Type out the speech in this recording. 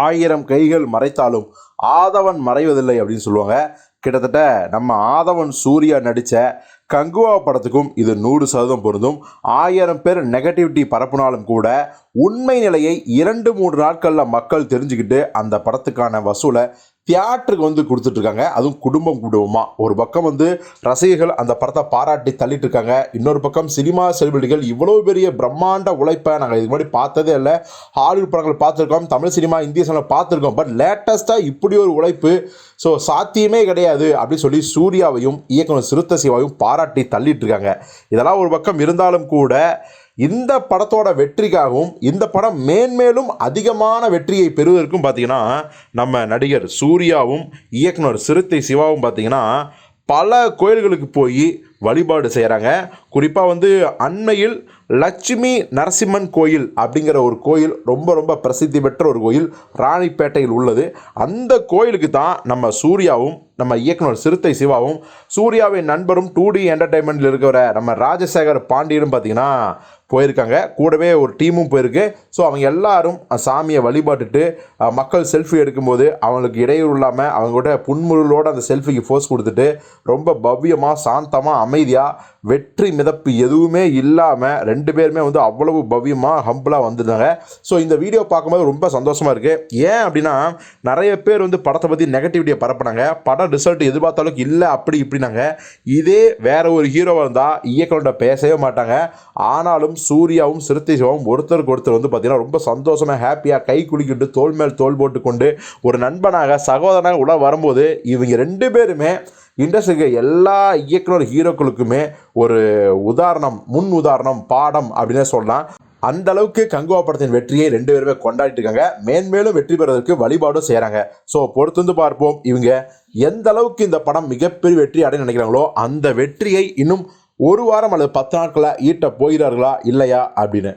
ஆயிரம் கைகள் மறைத்தாலும் ஆதவன் மறைவதில்லை அப்படின்னு சொல்லுவாங்க. கிட்டத்தட்ட நம்ம ஆதவன் சூர்யா நடித்த கங்குவா படத்துக்கும் இது 100% பொருந்தும். 1000 பேர் நெகட்டிவிட்டி பரப்புனாலும் கூட உண்மை நிலையை 2-3 நாட்களில் மக்கள் தெரிஞ்சுக்கிட்டு அந்த படத்துக்கான வசூலை தியேட்டருக்கு வந்து கொடுத்துட்ருக்காங்க. அதுவும் குடும்பமாக. ஒரு பக்கம் வந்து ரசிகர்கள் அந்த படத்தை பாராட்டி தள்ளிட்டு இருக்காங்க. இன்னொரு பக்கம் சினிமா செலிபிரிட்டிகள் இவ்வளோ பெரிய பிரம்மாண்ட உழைப்பை நாங்கள் இதுக்கு முன்னாடி பார்த்ததே இல்லை. ஹாலிவுட் படங்கள் பார்த்துருக்கோம், தமிழ் சினிமா, இந்திய சினிமா பார்த்துருக்கோம். பட் லேட்டஸ்ட்டாக இப்படி ஒரு உழைப்பு சாத்தியமே கிடையாது அப்படின்னு சொல்லி சூர்யாவையும் இயக்குனர் சிறுத்தை சிவாவையும் பாராட்டி தள்ளிட்டு இருக்காங்க. இதெல்லாம் ஒரு பக்கம் இருந்தாலும் கூட இந்த படத்தோட வெற்றிக்காகவும் இந்த படம் மேன்மேலும் அதிகமான வெற்றியை பெறுவதற்கும் பார்த்தீங்கன்னா நம்ம நடிகர் சூர்யாவும் இயக்குனர் சிறுத்தை சிவாவும் பார்த்தீங்கன்னா பல கோயில்களுக்கு போய் வழிபாடு செய்கிறாங்க. குறிப்பாக வந்து அண்மையில் லட்சுமி நரசிம்மன் கோயில் அப்படிங்கிற ஒரு கோயில் ரொம்ப ரொம்ப பிரசித்தி பெற்ற ஒரு கோயில் ராணிப்பேட்டையில் உள்ளது. அந்த கோயிலுக்கு தான் நம்ம சூர்யாவும் நம்ம இயக்குனர் சிறுத்தை சிவாவும் சூர்யாவின் நண்பரும் 2D என்டர்டைன்மெண்ட்டில் இருக்கிற நம்ம ராஜசேகர் பாண்டியனும் பார்த்திங்கன்னா போயிருக்காங்க. கூடவே ஒரு டீமும் போயிருக்கு. ஸோ அவங்க எல்லாரும் சாமியை வழிபாட்டுட்டு மக்கள் செல்ஃபி எடுக்கும்போது அவங்களுக்கு இடையூறு இல்லாமல் அவங்ககிட்ட புன்முருளோடு அந்த செல்ஃபிக்கு ஃபோர்ஸ் கொடுத்துட்டு ரொம்ப பவ்யமாக சாந்தமாக அமைதியாக வெற்றி மிதப்பு எதுவுமே இல்லாமல் 2 பேருமே வந்து அவ்வளவு பவ்யமாக ஹம்பிளாக வந்துருந்தாங்க. ஸோ இந்த வீடியோ பார்க்கும்போது ரொம்ப சந்தோஷமாக இருக்குது. ஏன் அப்படின்னா நிறைய பேர் வந்து படத்தை பற்றி நெகட்டிவிட்டியை பரப்புனாங்க. படம் ரிசல்ட் எதிர்பார்த்த அளவுக்கு இல்லை அப்படி இப்படினாங்க. இதே வேற ஒரு ஹீரோவாக இருந்தால் இயக்குனர்கிட்ட பேசவே மாட்டாங்க. ஆனாலும் சூர்யாவும் சிறுத்தை சிவாவும் ஒருத்தருக்கு ஒருத்தர் வந்து பார்த்தீங்கன்னா ரொம்ப சந்தோஷமாக ஹாப்பியாக கை குலுக்கிட்டு தோள் மேல் தோள் போட்டு கொண்டு ஒரு நண்பனாக சகோதரனாக உள்ள வரும்போது இவங்க 2 பேருமே இண்டஸ்ட்ரிக்கு எல்லா இயக்குனர் ஹீரோக்களுக்குமே ஒரு உதாரணம், முன் உதாரணம், பாடம் அப்படின்னே சொல்லலாம். அந்த அளவுக்கு கங்குவா படத்தின் வெற்றியை 2 பேருமே கொண்டாடிட்டு இருக்காங்க. மேன்மேலும் வெற்றி பெறுவதற்கு வழிபாடும் செய்கிறாங்க. ஸோ பொறுத்து பார்ப்போம் இவங்க எந்த அளவுக்கு இந்த படம் மிகப்பெரிய வெற்றி அடைய நினைக்கிறாங்களோ அந்த வெற்றியை இன்னும் 1 வாரம் அல்லது 10 நாட்களில் ஈட்ட போகிறார்களா இல்லையா அப்படின்னு.